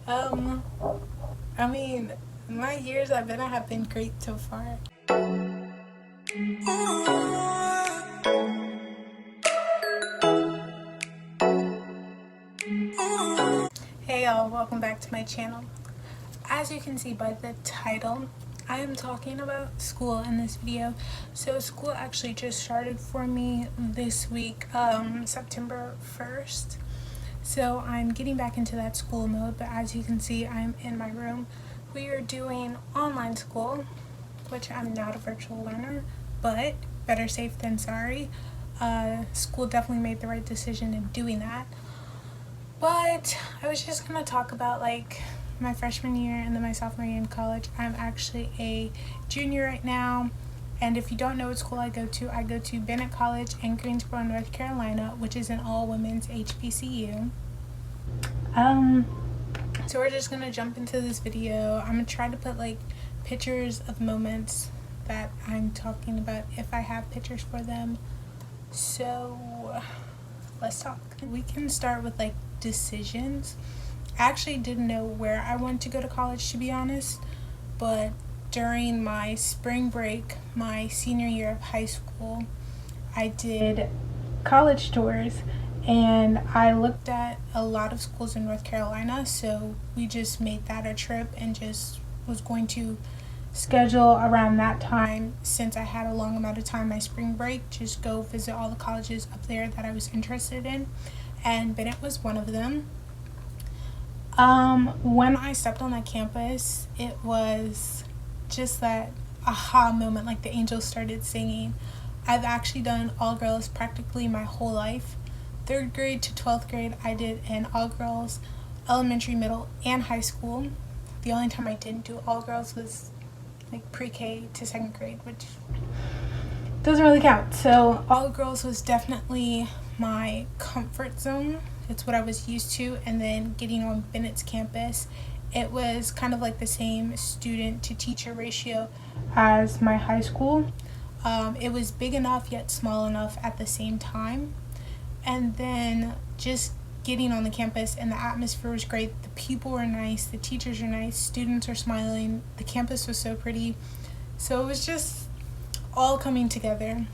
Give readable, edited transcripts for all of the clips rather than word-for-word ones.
um, I mean, my years at Bennett have been great so far. Hey y'all, welcome back to my channel. As you can see by the title, I am talking about school in this video. So school actually just started for me this week, September 1st. So I'm getting back into that school mode, but as you can see, I'm in my room. We are doing online school, which I'm not a virtual learner, but better safe than sorry. School definitely made the right decision in doing that. But I was just gonna talk about like my freshman year and then my sophomore year in college. I'm actually a junior right now, and if you don't know what school I go to Bennett College in Greensboro, North Carolina, which is an all-women's HBCU. So we're just gonna jump into this video. I'm gonna try to put like pictures of moments that I'm talking about if I have pictures for them. So let's talk. We can start with like decisions. I actually didn't know where I wanted to go to college, to be honest, but during my spring break, my senior year of high school, I did college tours and I looked at a lot of schools in North Carolina, so we just made that a trip and just was going to schedule around that time, since I had a long amount of time my spring break, just go visit all the colleges up there that I was interested in, and Bennett was one of them. When I stepped on that campus, it was just that aha moment, like the angels started singing. I've actually done all girls practically my whole life. 3rd grade to 12th grade I did an all girls elementary, middle, and high school. The only time I didn't do all girls was like pre-K to 2nd grade, which doesn't really count. So all girls was definitely my comfort zone. It's what I was used to. And then getting on Bennett's campus, it was kind of like the same student to teacher ratio as my high school. It was big enough yet small enough at the same time. And then just getting on the campus, and the atmosphere was great. The people were nice, the teachers were nice, students were smiling, the campus was so pretty. So it was just all coming together.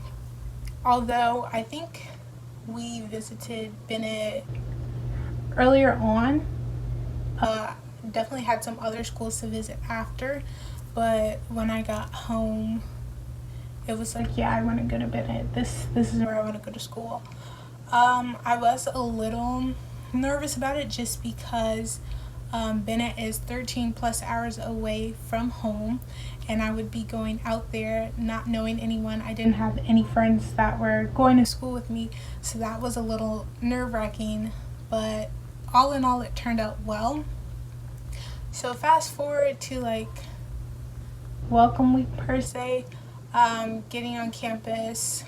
Although I think we visited Bennett earlier on, definitely had some other schools to visit after, but when I got home it was like, yeah, I want to go to Bennett. This is where I want to go to school. I was a little nervous about it just because Bennett is 13 plus hours away from home, and I would be going out there not knowing anyone. I didn't have any friends that were going to school with me, so that was a little nerve-wracking, but all in all it turned out well. So fast forward to like welcome week per se, getting on campus.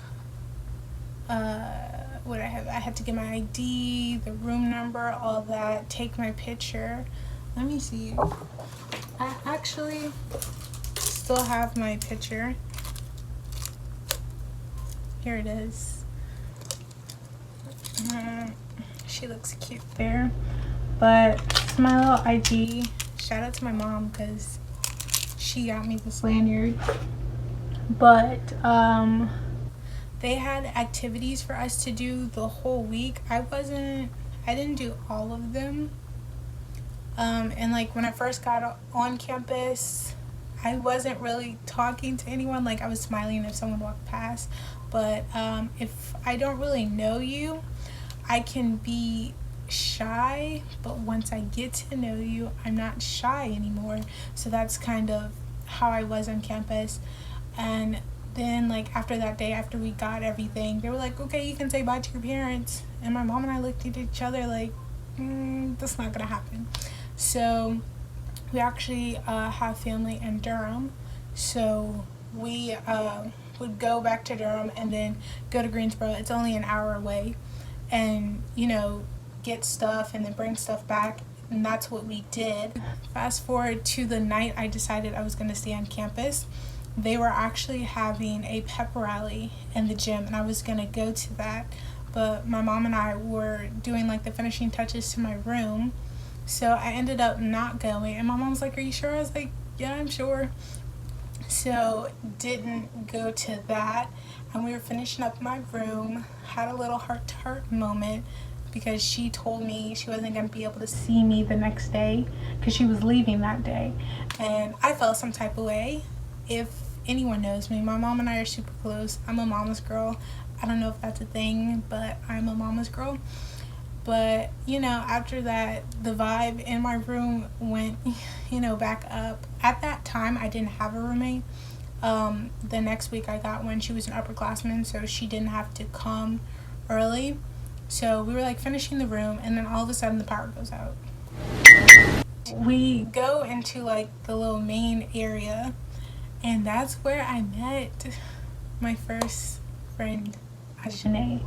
What I had to get my ID, the room number, all that, take my picture. Let me see. I actually still have my picture. Here it is. She looks cute there. But it's my little ID. Shout out to my mom because she got me this lanyard. But they had activities for us to do the whole week. I didn't do all of them. And like when I first got on campus, I wasn't really talking to anyone. Like I was smiling if someone walked past. But if I don't really know you, I can be shy. But once I get to know you, I'm not shy anymore. So that's kind of how I was on campus. And then like after that day, after we got everything, they were like, okay, you can say bye to your parents. And my mom and I looked at each other like, that's not gonna happen. So we actually have family in Durham, so we would go back to Durham and then go to Greensboro. It's only an hour away, and you know, get stuff and then bring stuff back, and that's what we did. Fast forward to the night I decided I was going to stay on campus. They were actually having a pep rally in the gym, and I was going to go to that, but my mom and I were doing like the finishing touches to my room. So I ended up not going, and my mom was like, "Are you sure?" I was like, "Yeah, I'm sure." So didn't go to that, and we were finishing up my room, had a little heart-to-heart moment because she told me she wasn't going to be able to see me the next day because she was leaving that day, and I felt some type of way. If anyone knows me, my mom and I are super close. I'm a mama's girl. I don't know if that's a thing, but I'm a mama's girl. But after that, the vibe in my room went back up. At that time, I didn't have a roommate. The next week I got one. She was an upperclassman, so she didn't have to come early. So we were like finishing the room, and then all of a sudden the power goes out. We go into like the little main area, and that's where I met my first friend, Ajane.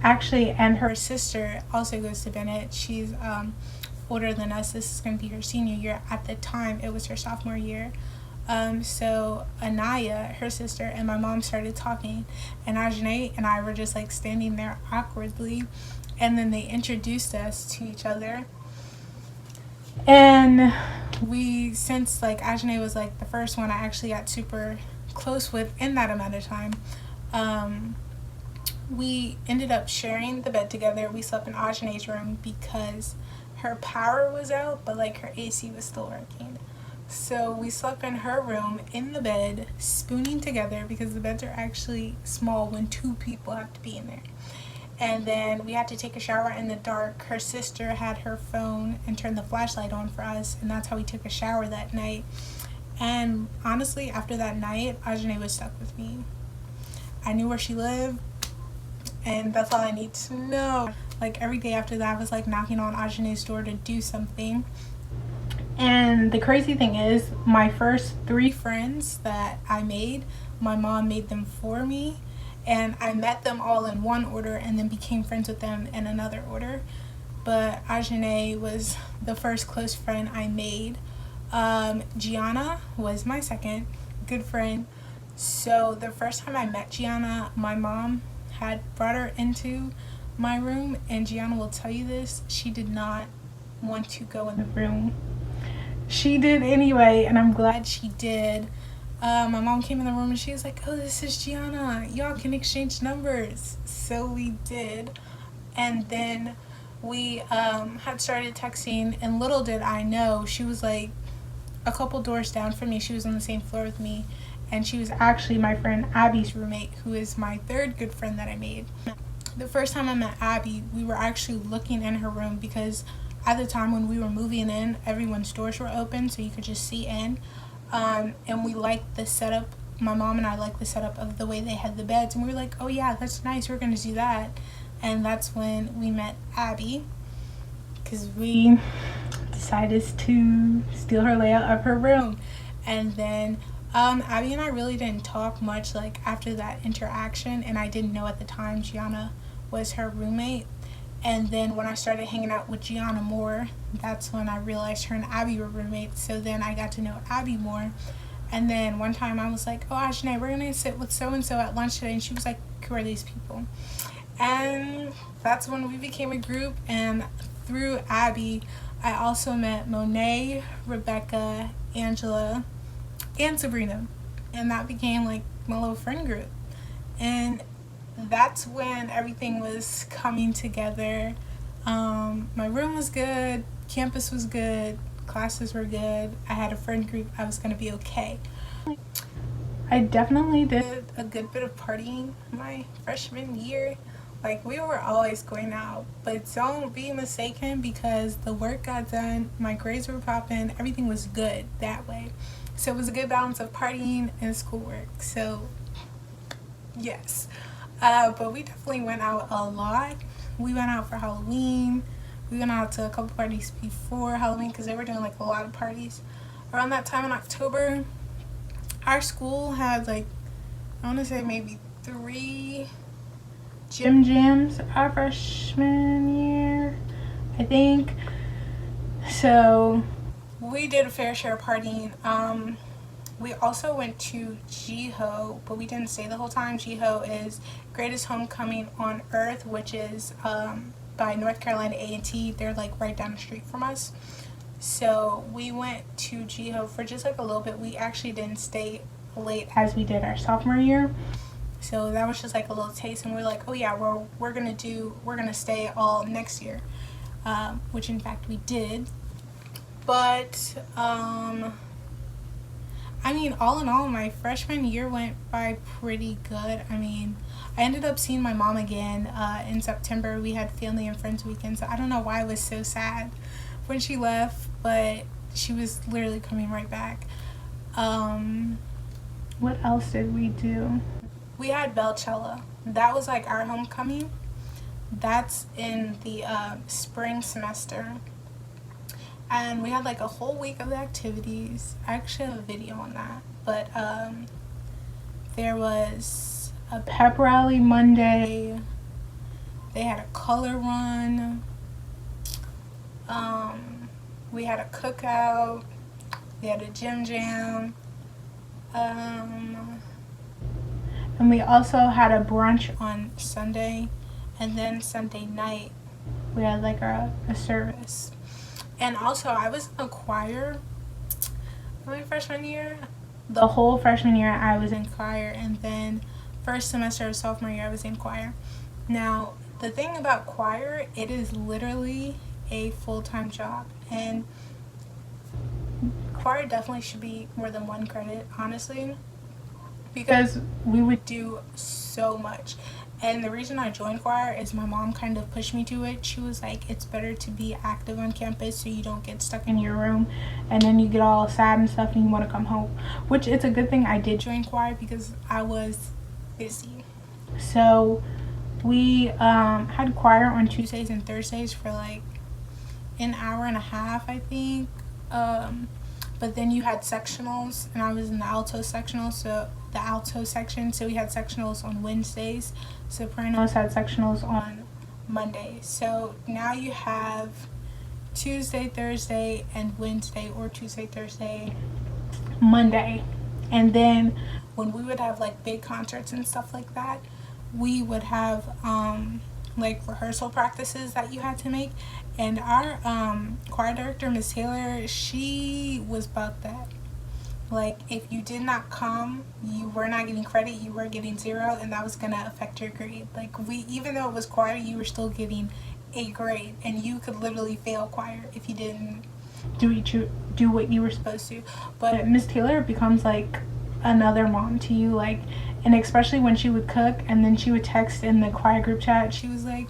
Actually, and her sister also goes to Bennett. She's older than us. This is going to be her senior year. At the time, it was her sophomore year. So Anaya, her sister, and my mom started talking, and Ajane and I were just like standing there awkwardly, and then they introduced us to each other. And since like Ajane was like the first one I actually got super close with in that amount of time, we ended up sharing the bed together. We slept in Ajane's room because her power was out, but like her AC was still working. So we slept in her room in the bed, spooning together because the beds are actually small when two people have to be in there. And then we had to take a shower in the dark. Her sister had her phone and turned the flashlight on for us, and that's how we took a shower that night. And honestly, after that night, Ajane was stuck with me. I knew where she lived, and that's all I need to know. Like every day after that, I was like knocking on Ajane's door to do something. And the crazy thing is, my first 3 friends that I made, my mom made them for me, and I met them all in one order and then became friends with them in another order. But Ajane was the first close friend I made. Gianna was my second good friend. So the first time I met Gianna, my mom had brought her into my room, and Gianna will tell you this, she did not want to go in the room. She did anyway, and I'm glad she did. My mom came in the room and she was like, "Oh, this is Gianna. Y'all can exchange numbers." So we did. And then we had started texting, and little did I know, she was like a couple doors down from me. She was on the same floor with me, and she was actually my friend Abby's roommate, who is my third good friend that I made. The first time I met Abby, we were actually looking in her room because at the time when we were moving in, everyone's doors were open so you could just see in. And we liked the setup. My mom and I liked the setup of the way they had the beds, and we were like, "Oh yeah, that's nice, we're gonna do that." And that's when we met Abby, because we decided to steal her layout of her room. And then Abby and I really didn't talk much like after that interaction, and I didn't know at the time Gianna was her roommate. And then when I started hanging out with Gianna more, that's when I realized her and Abby were roommates. So then I got to know Abby more. And then one time I was like, "Oh, Ajane, we're going to sit with so-and-so at lunch today." And she was like, "Who are these people?" And that's when we became a group. And through Abby, I also met Monet, Rebecca, Angela, and Sabrina. And that became like my little friend group. And that's when everything was coming together. My room was good, campus was good, classes were good, I had a friend group, I was going to be okay. I definitely did a good bit of partying my freshman year. Like, we were always going out, but don't be mistaken, because the work got done, my grades were popping, everything was good that way. So it was a good balance of partying and schoolwork. So yes. But we definitely went out a lot. We went out for Halloween. We went out to a couple parties before Halloween because they were doing like a lot of parties. Around that time in October, our school had like, I want to say maybe 3 gym jams our freshman year, I think. So we did a fair share of partying. We also went to GHO, but we didn't stay the whole time. GHO is Greatest Homecoming on Earth, which is by North Carolina A&T. They're like right down the street from us. So we went to GHO for just like a little bit. We actually didn't stay late as we did our sophomore year. So that was just like a little taste, and we're like, oh yeah, we're gonna stay all next year, which in fact we did. But I mean, all in all, my freshman year went by pretty good. I mean, I ended up seeing my mom again in September. We had family and friends weekend, so I don't know why I was so sad when she left, but she was literally coming right back. What else did we do? We had Bellcella. That was like our homecoming. That's in the spring semester. And we had like a whole week of activities. I actually have a video on that. But there was a pep rally Monday. They had a color run. We had a cookout. We had a gym jam. And we also had a brunch on Sunday. And then Sunday night, we had like a service. And also, I was in a choir my freshman year. The whole freshman year, I was in choir. And then first semester of sophomore year, I was in choir. Now, the thing about choir, it is literally a full-time job. And choir definitely should be more than one credit, honestly. Because we would do so much. And the reason I joined choir is my mom kind of pushed me to it. She was like, it's better to be active on campus so you don't get stuck in your room and then you get all sad and stuff and you want to come home. Which it's a good thing I did join choir because I was busy. So we had choir on Tuesdays and Thursdays for like an hour and a half, I think. But then you had sectionals, and I was in the alto section, so we had sectionals on Wednesdays. Sopranos had sectionals on Mondays. So now you have Tuesday, Thursday, and Wednesday, or Tuesday, Thursday, Monday. And then when we would have like big concerts and stuff like that, we would have like rehearsal practices that you had to make. And our choir director, Miss Taylor, she was about that. Like, if you did not come, you were not getting credit, you were getting 0, and that was going to affect your grade. Like, even though it was choir, you were still getting a grade, and you could literally fail choir if you didn't do what you were supposed to. But Miss Taylor becomes like another mom to you, like, and especially when she would cook and then she would text in the choir group chat. She was like,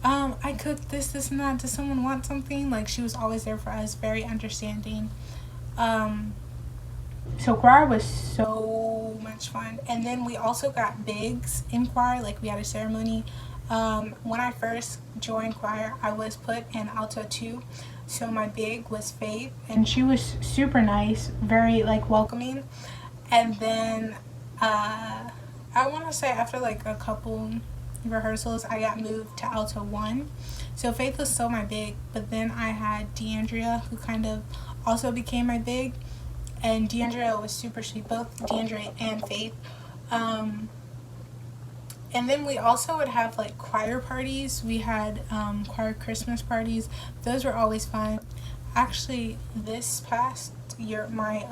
I cooked this and that, does someone want something? Like, she was always there for us, very understanding. So choir was so much fun. And then we also got bigs in choir, like we had a ceremony. When I first joined choir, I was put in alto 2, so my big was Faith, and she was super nice, very like welcoming. And then I want to say after like a couple rehearsals, I got moved to alto 1. So Faith was still my big, but then I had DeAndrea, who kind of also became my big. And DeAndrea was super sweet, both DeAndrea and Faith. And then we also would have like choir parties. We had choir Christmas parties. Those were always fun. Actually, this past year, my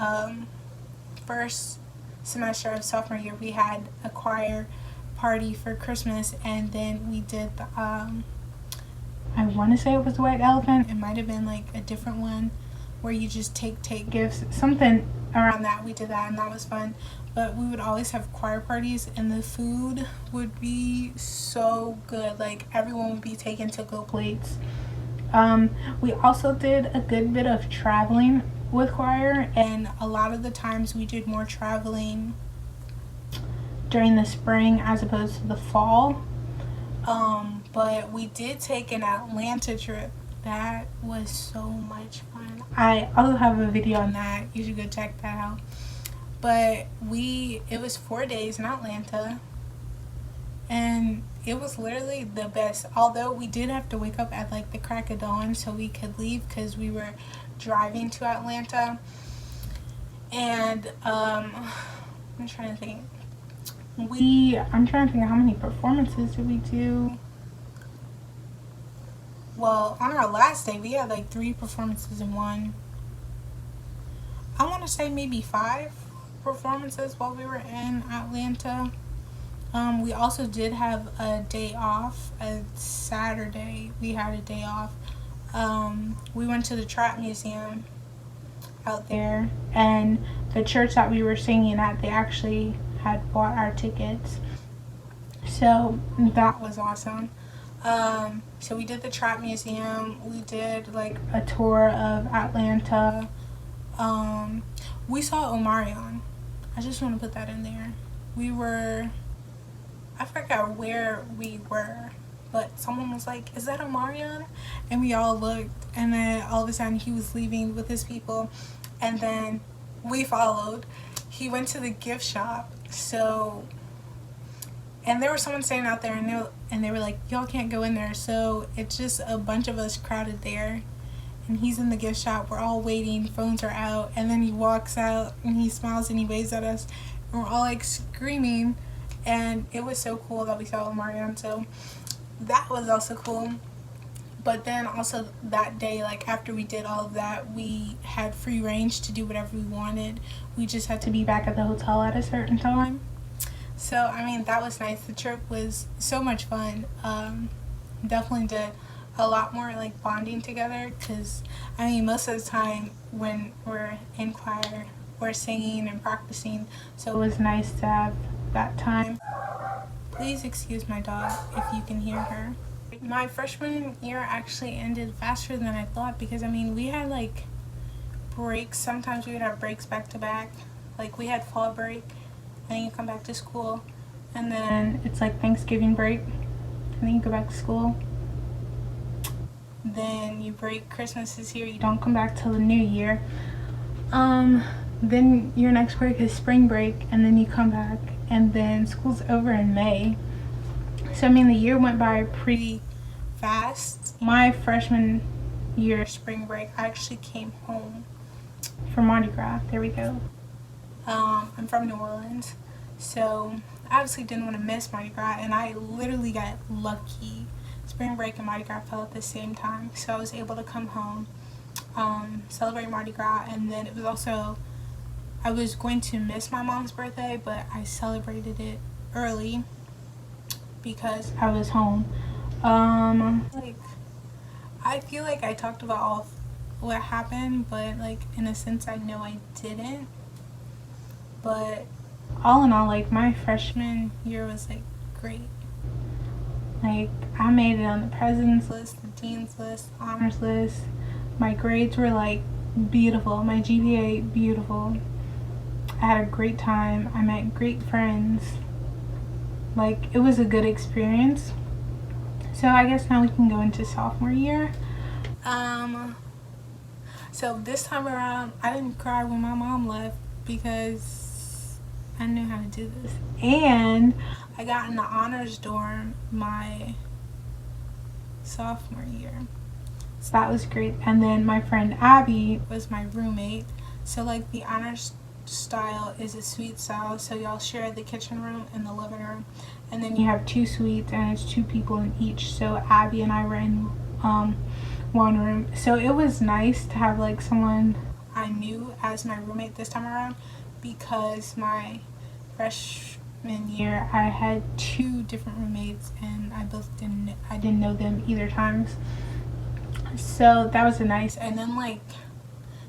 first semester of sophomore year, we had a choir party for Christmas, and then we did the I want to say it was the White Elephant. It might have been like a different one where you just take gifts, something around that. We did that, and that was fun. But we would always have choir parties, and the food would be so good. Like, everyone would be taking to-go plates. We also did a good bit of traveling with choir, and a lot of the times we did more traveling during the spring as opposed to the fall. But we did take an Atlanta trip. That was so much fun. I also have a video on that. You should go check that out. But it was 4 days in Atlanta, and it was literally the best. Although we did have to wake up at like the crack of dawn so we could leave because we were driving to Atlanta. And I'm trying to think. I'm trying to think how many performances did we do. Well, on our last day, we had like 3 performances in one. I want to say maybe 5 performances while we were in Atlanta. We also did have a day off. A Saturday, we had a day off. We went to the Trap Museum out there, and the church that we were singing at, they actually had bought our tickets. So that was awesome. So we did the Trap Museum. We did like a tour of Atlanta. We saw Omarion. I just want to put that in there. I forgot where we were, but someone was like, "Is that Omarion?" And we all looked, and then all of a sudden he was leaving with his people, and then we followed. He went to the gift shop, and there was someone standing out there, and they were like, "Y'all can't go in there." So it's just a bunch of us crowded there, and he's in the gift shop. We're all waiting, phones are out, and then he walks out and he smiles and he waves at us, and we're all like screaming. And it was so cool that we saw Omarion. So that was also cool. But then also that day, like after we did all of that, we had free range to do whatever we wanted. We just had to be back at the hotel at a certain time. So I mean, that was nice. The trip was so much fun. Definitely did a lot more like bonding together, because I mean, most of the time when we're in choir, we're singing and practicing. So it was nice to have that time. Please excuse my dog if you can hear her. My freshman year actually ended faster than I thought, because I mean, we had like breaks. Sometimes we would have breaks back to back. Like we had fall break, and then you come back to school, and then it's like Thanksgiving break, and then you go back to school. Then you break, Christmas is here, you don't come back till the new year. Then your next break is spring break, and then you come back, and then school's over in May. So I mean, the year went by pretty fast. My freshman year spring break, I actually came home for Mardi Gras. There we go. I'm from New Orleans, so I obviously didn't want to miss Mardi Gras, and I literally got lucky. Spring break and Mardi Gras fell at the same time, so I was able to come home, celebrate Mardi Gras, and then it was also, I was going to miss my mom's birthday, but I celebrated it early because I was home. Like, I feel like I talked about all what happened, but like in a sense I know I didn't. But all in all, like my freshman year was like great. Like I made it on the president's list, the dean's list, the honors list. My grades were like beautiful. My GPA beautiful. I had a great time. I met great friends. Like it was a good experience. So I guess now we can go into sophomore year. So this time around, I didn't cry when my mom left because I knew how to do this. And I got in the honors dorm my sophomore year. So that was great. And then my friend Abby was my roommate. So like the honors style is a suite style, so y'all share the kitchen room and the living room, and then you have 2 suites and it's 2 people in each. So Abby and I were in one room, so it was nice to have like someone I knew as my roommate this time around, because my freshman year I had 2 different roommates and I didn't know them either times, so that was nice. And then like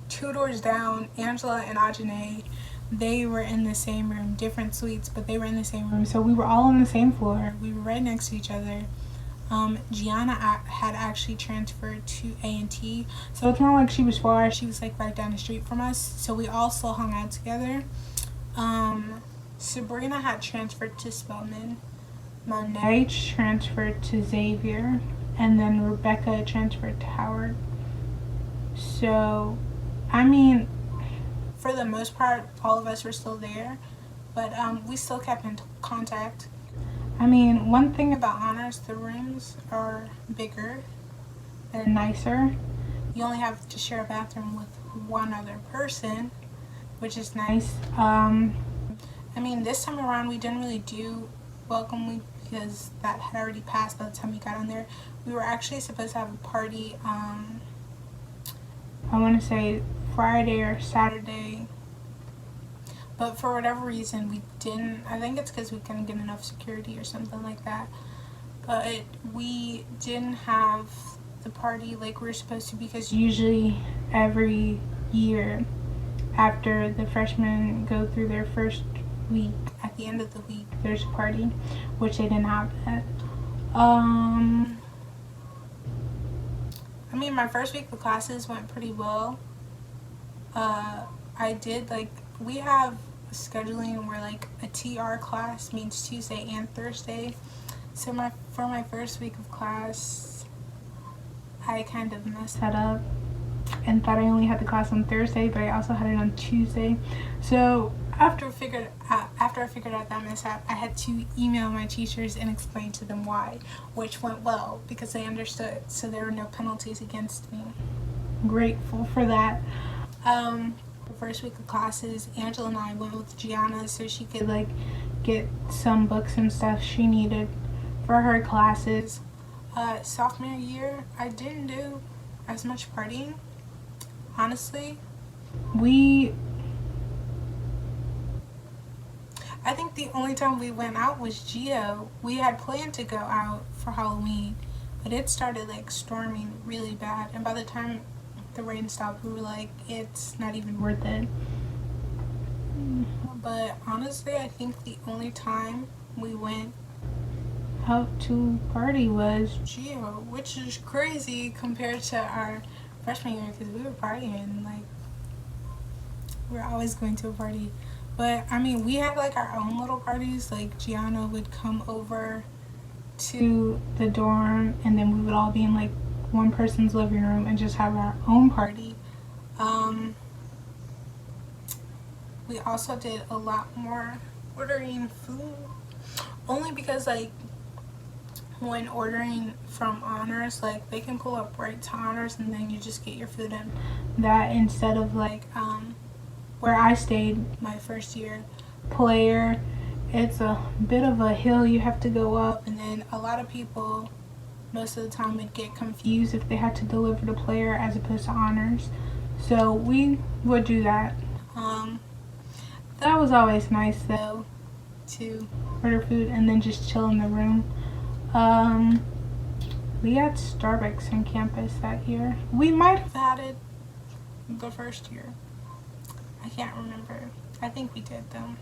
2 doors down, Angela and Ajane, they were in the same room, different suites, but they were in the same room. So we were all on the same floor. We were right next to each other. Gianna had actually transferred to A&T, so it's not like she was far. She was like right down the street from us, so we all still hung out together. Sabrina had transferred to Spelman. Monet transferred to Xavier, and then Rebecca transferred to Howard. So I mean, for the most part, all of us were still there, but we still kept in contact. I mean, one thing about honors, the rooms are bigger and nicer. You only have to share a bathroom with one other person, which is nice. I mean, this time around we didn't really do welcome week because that had already passed by the time we got on there. We were actually supposed to have a party, I want to say Friday or Saturday, but for whatever reason we didn't. I think it's because we couldn't get enough security or something like that. But we didn't have the party like we were supposed to, because usually every year after the freshmen go through their first week, at the end of the week there's a party, which they didn't have that. I mean, my first week of classes went pretty well. I did, like, we have scheduling where like a TR class means Tuesday and Thursday. So for my first week of class, I kind of messed that up and thought I only had the class on Thursday, but I also had it on Tuesday. So after I figured out that mishap, I had to email my teachers and explain to them why, which went well because they understood, so there were no penalties against me. Grateful for that. The first week of classes, Angela and I went with Gianna so she could like get some books and stuff she needed for her classes. Sophomore year, I didn't do as much partying, honestly. I think the only time we went out was Geo. We had planned to go out for Halloween, but it started like storming really bad, and by the time the rain stopped, we were like, it's not even worth it. But honestly, I think the only time we went out to party was Geo, which is crazy compared to our freshman year because we were partying, like, we were always going to a party. But I mean, we had like our own little parties. Like Gianna would come over to the dorm and then we would all be in like one person's living room and just have our own party. We also did a lot more ordering food, only because like when ordering from honors, like they can pull up right to honors and then you just get your food in that, instead of like where I stayed my first year, Player, it's a bit of a hill you have to go up, and then a lot of people most of the time would get confused if they had to deliver to Player as opposed to honors. So we would do that. That was always nice though, to order food and then just chill in the room. We had Starbucks on campus that year. We might have had it the first year. I can't remember. I think we did though.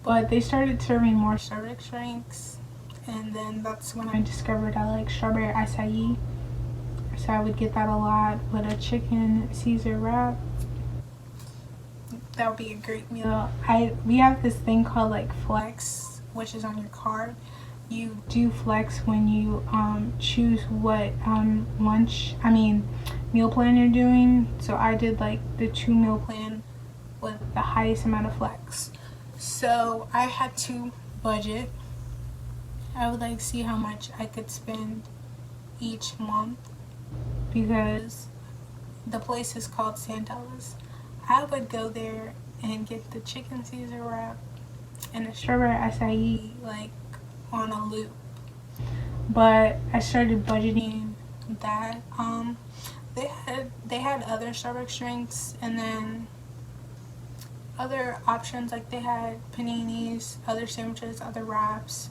But they started serving more Starbucks drinks, and then that's when I discovered I like strawberry acai. So I would get that a lot with a chicken Caesar wrap. That would be a great meal. We have this thing called like Flex, which is on your card. You do Flex when you choose what meal plan you're doing. So I did like the 2 meal plan with the highest amount of Flex. So I had to budget. I would like see how much I could spend each month because the place is called Sandella's. I would go there and get the chicken Caesar wrap and the strawberry acai like on a loop. But I started budgeting that. They had other Starbucks drinks and then other options, like they had paninis, other sandwiches, other wraps,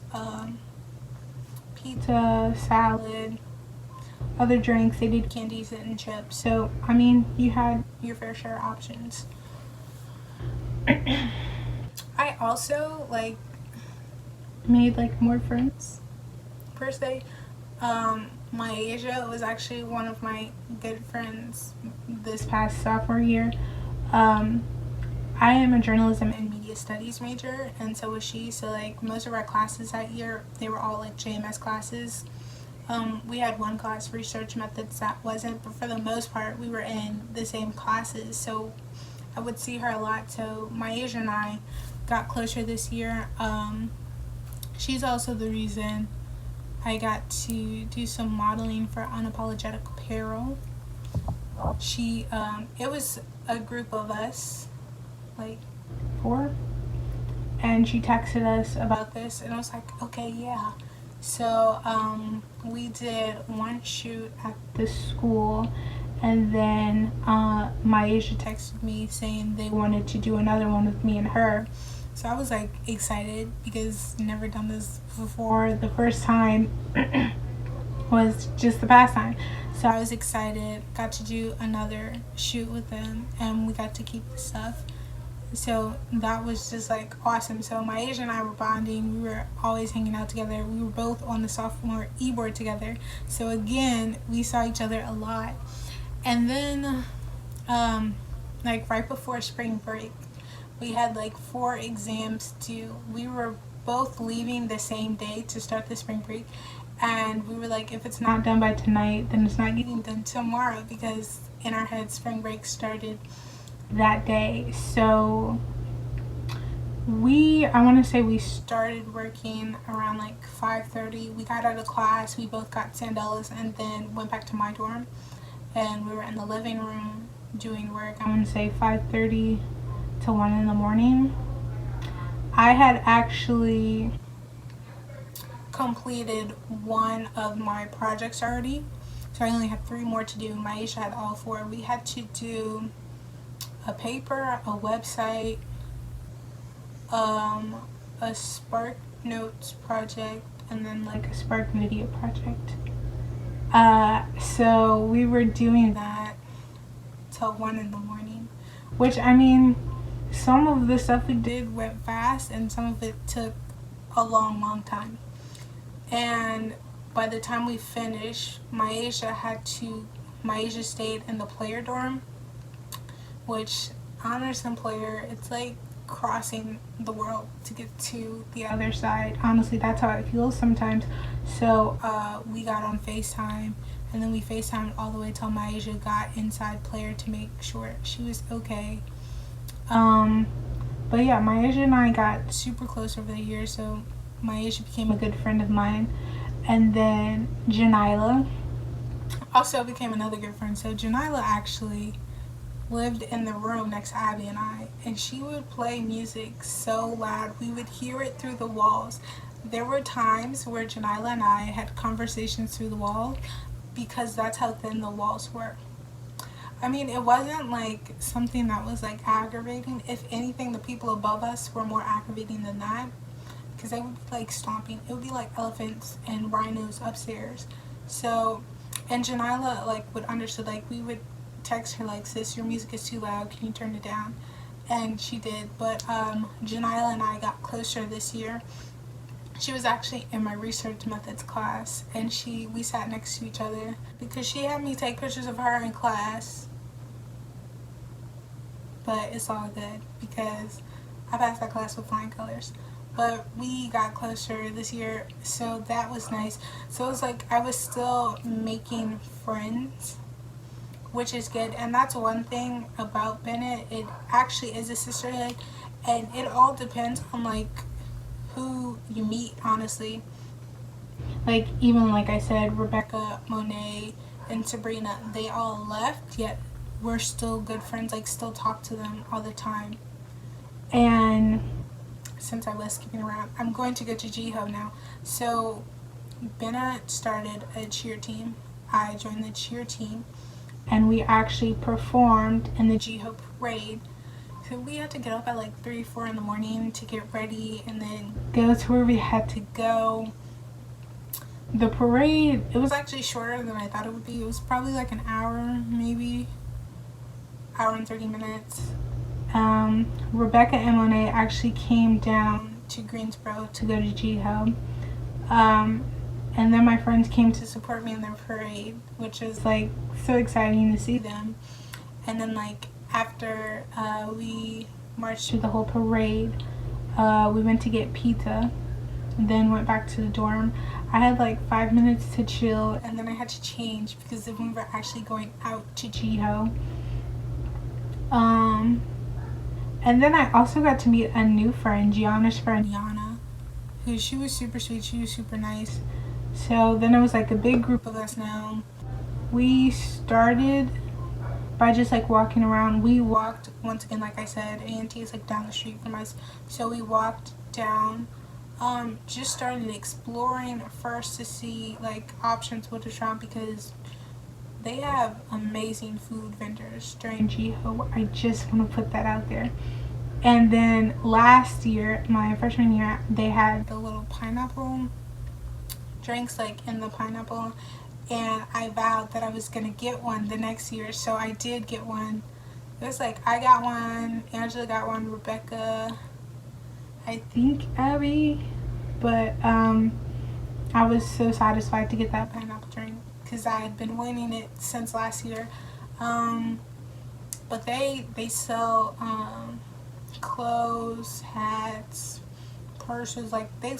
pizza, salad, other drinks. They did candies and chips. So I mean, you had your fair share of options. I also like made like more friends per se. Myasia was actually one of my good friends this past sophomore year. I am a journalism and media studies major, and so was she. So like most of our classes that year, they were all like JMS classes. We had one class, research methods, that wasn't, but for the most part we were in the same classes, so I would see her a lot. So Myasia and I got closer this year. She's also the reason I got to do some modeling for Unapologetic Apparel. It was a group of us like 4, and she texted us about this, and I was like, okay, yeah. So we did one shoot at the school, and then Maisha texted me saying they wanted to do another one with me and her. So I was like excited because never done this before. The first time was just the pastime. So I was excited, got to do another shoot with them, and we got to keep the stuff. So that was just like awesome. So my Asia and I were bonding. We were always hanging out together. We were both on the sophomore e-board together. So again, we saw each other a lot. And then like right before spring break, we had like 4 exams due. We were both leaving the same day to start the spring break, and we were like, if it's not done by tonight, then it's not getting done tomorrow, because in our head spring break started that day. So I want to say we started working around like 5:30. We got out of class, we both got $10, and then went back to my dorm, and we were in the living room doing work. I want to say 5:30 to 1 in the morning. I had actually completed one of my projects already, so I only had 3 more to do. Maisha had all 4. We had to do a paper, a website, a Spark Notes project, and then like a Spark video project. So we were doing that till 1 in the morning, which, I mean, some of the stuff we did went fast and some of it took a long time. And by the time we finished, Maisha stayed in the player dorm, which, honors and player, it's like crossing the world to get to the other side. Honestly, that's how it feels sometimes. So we got on FaceTime, and then we FaceTimed all the way till Maisha got inside player to make sure she was okay. But yeah, Maisha and I got super close over the years, so Maisha became a good friend of mine. And then Janila also became another good friend. So Janila actually lived in the room next to Abby and I, and she would play music so loud we would hear it through the walls. There were times where Janila and I had conversations through the wall because that's how thin the walls were. I mean, it wasn't like something that was like aggravating. If anything, the people above us were more aggravating than that, because they would be like stomping. It would be like elephants and rhinos upstairs. So, and Janila like would understand. Like, we would text her like, sis, your music is too loud, can you turn it down? And she did. But Janila and I got closer this year. She was actually in my research methods class, and we sat next to each other because she had me take pictures of her in class. But it's all good because I passed that class with flying colors. But we got closer this year, so that was nice. So it was like I was still making friends, which is good. And that's one thing about Bennett. It actually is a sisterhood, and it all depends on like who you meet, honestly. Like, even like I said, Rebecca, Monet, and Sabrina, they all left, yet we're still good friends, like still talk to them all the time. And since I was skipping around, I'm going to go to GHO now. So Bennett started a cheer team. I joined the cheer team, and we actually performed in the GHO parade. So we had to get up at like 3, 4 in the morning to get ready and then go to where we had to go. The parade, it was actually shorter than I thought it would be. It was probably like an hour, maybe hour and 30 minutes. Rebecca and Monet actually came down to Greensboro to go to GHO. And then my friends came to support me in their parade, which was like so exciting to see them. And then like after we marched through the whole parade, we went to get pizza, and then went back to the dorm. I had like 5 minutes to chill, and then I had to change because then we were actually going out to GHO. And then I also got to meet a new friend, Gianna's friend, Yana, who she was super sweet, she was super nice. So then it was like a big group of us now. We started by just like walking around. We walked, once again, like I said, A&T is like down the street from us, so we walked down, just started exploring first to see like options what to shop, because they have amazing food vendors during GHO. I just want to put that out there. And then last year, my freshman year, they had the little pineapple drinks like in the pineapple, and I vowed that I was gonna get one the next year, so I did get one. It was like I got one, Angela got one, Rebecca, I think Abby, but I was so satisfied to get that pineapple drink because I had been wanting it since last year. But they sell clothes, hats, purses, like they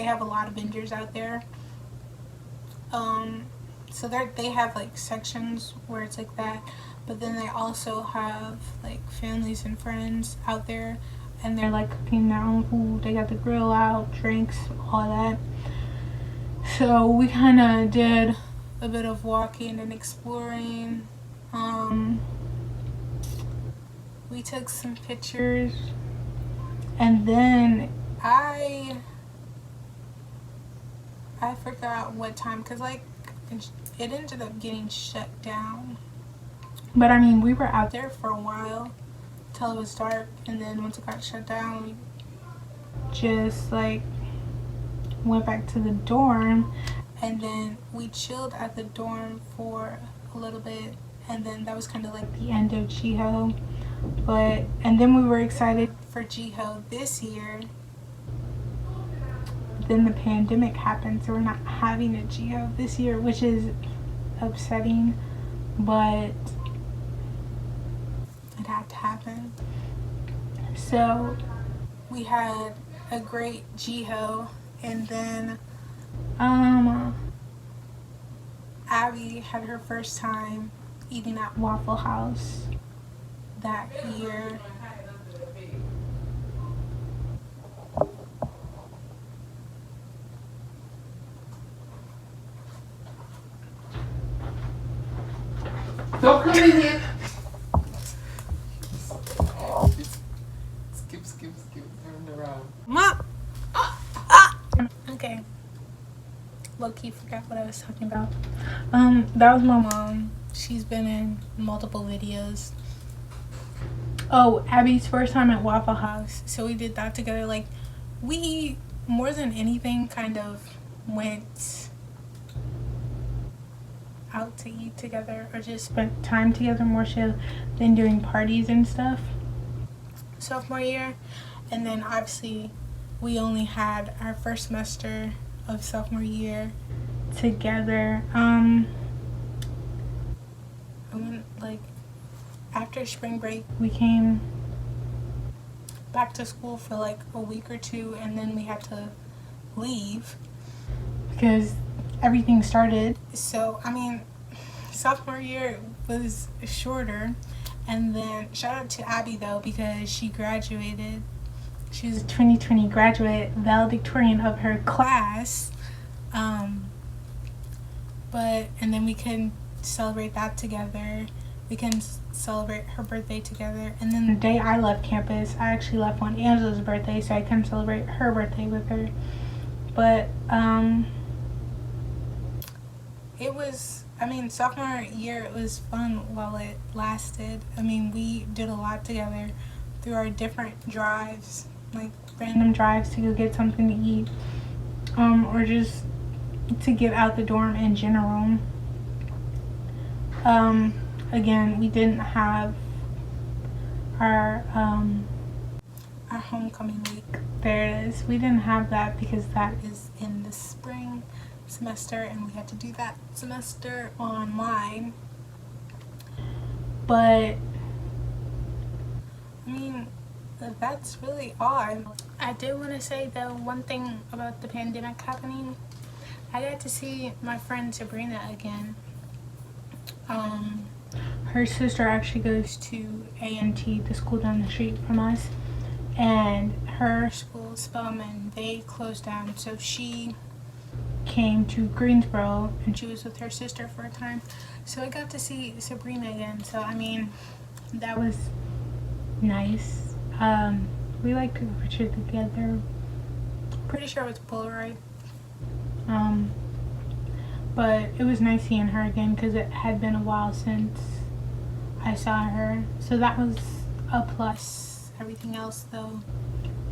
have a lot of vendors out there. So they have like sections where it's like that, but then they also have like families and friends out there, and they're like cooking their own food. They got the grill out, drinks, all that. So we kind of did a bit of walking and exploring. We took some pictures, and then I forgot what time, because like it ended up getting shut down. But I mean, we were out there for a while till it was dark, and then once it got shut down, we just like went back to the dorm, and then we chilled at the dorm for a little bit, and then that was kind of like the end of GHO. And then we were excited for GHO this year. Then the pandemic happened, so we're not having a GHO this year, which is upsetting, but it had to happen. So we had a great GHO, and then Abby had her first time eating at Waffle House that year. Don't come in here. Skip, turn around. Mom! Okay. Low-key forgot what I was talking about. That was my mom. She's been in multiple videos. Oh, Abby's first time at Waffle House. So we did that together. Like, we, more than anything, kind of went out to eat together, or just spent time together more so than doing parties and stuff sophomore year. And then obviously we only had our first semester of sophomore year together. I went like after spring break, we came back to school for like a week or two, and then we had to leave because everything started. So I mean, sophomore year was shorter. And then shout out to Abby though, because she graduated. She was a 2020 graduate, valedictorian of her class. And then we can celebrate that together. We can celebrate her birthday together. And then the day I left campus, I actually left on Angela's birthday, so I couldn't celebrate her birthday with her. But it was, I mean, sophomore year, it was fun while it lasted. I mean, we did a lot together through our different drives, like random drives to go get something to eat, or just to get out the dorm in general. Again, we didn't have our homecoming week. There it is. We didn't have that because that is in the spring semester, and we had to do that semester online. But I mean, that's really all. I do want to say though, one thing about the pandemic happening, I got to see my friend Sabrina again. Her sister actually goes to A&T, the school down the street from us, and her school, Spelman, they closed down, so she came to Greensboro, and she was with her sister for a time. So I got to see Sabrina again. So I mean, that was nice. We like took a picture together. Pretty sure it was Polaroid. But it was nice seeing her again because it had been a while since I saw her. So that was a plus. Everything else though,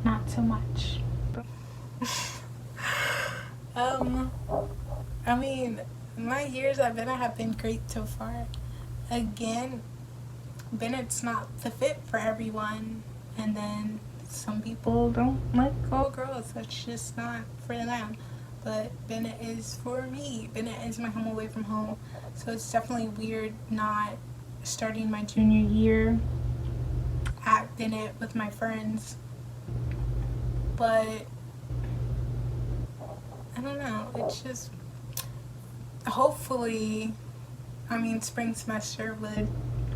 not so much. I mean, my years at Bennett have been great so far. Again, Bennett's not the fit for everyone, and then some people don't like all girls. That's just not for them. But Bennett is for me. Bennett is my home away from home, so it's definitely weird not starting my junior year at Bennett with my friends. But I don't know, it's just, hopefully, I mean, spring semester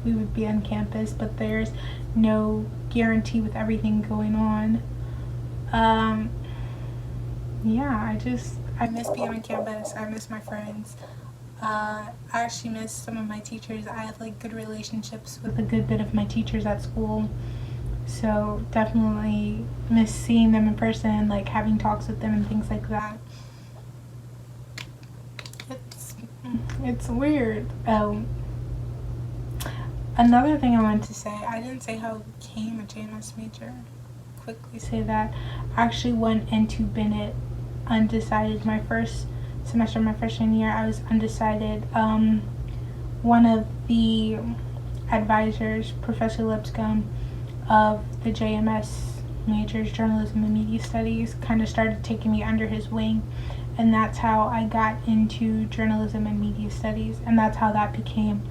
we would be on campus, but there's no guarantee with everything going on. Yeah, I miss being on campus. I miss my friends. I actually miss some of my teachers. I have like good relationships with a good bit of my teachers at school. So definitely miss seeing them in person, like having talks with them and things like that. It's weird. Another thing I wanted to say, I didn't say how I became a JMS major. Quickly say that I actually went into Bennett undecided. My first semester, my freshman year, I was undecided. One of the advisors, Professor Lipscomb of the JMS majors, Journalism and Media Studies, kind of started taking me under his wing, and that's how I got into Journalism and Media Studies, and that's how that became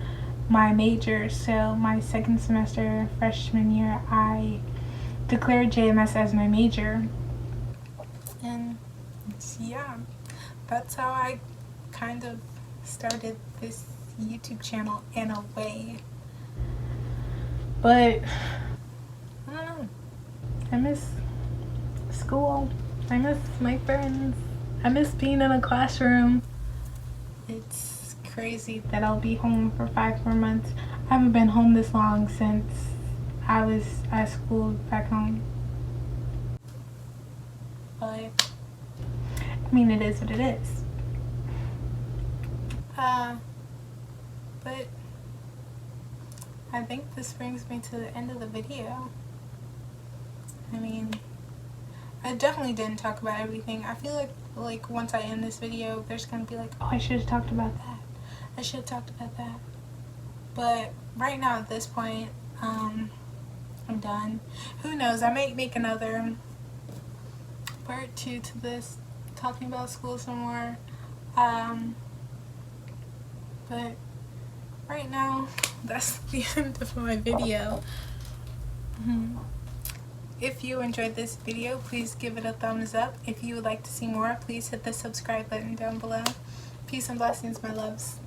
my major. So my second semester, freshman year, I declared JMS as my major, and yeah, that's how I kind of started this YouTube channel in a way. But I don't know, I miss school, I miss my friends, I miss being in a classroom. It's crazy that I'll be home for 5 more months. I haven't been home this long since I was at school back home. But I mean, it is what it is. But I think this brings me to the end of the video. I mean, I definitely didn't talk about everything. I feel like once I end this video, there's gonna be like, oh, I should have talked about that. I should have talked about that. But right now at this point, I'm done. Who knows? I might make another part 2 to this, talking about school some more. But right now, that's the end of my video. If you enjoyed this video, please give it a thumbs up. If you would like to see more, please hit the subscribe button down below. Peace and blessings, my loves.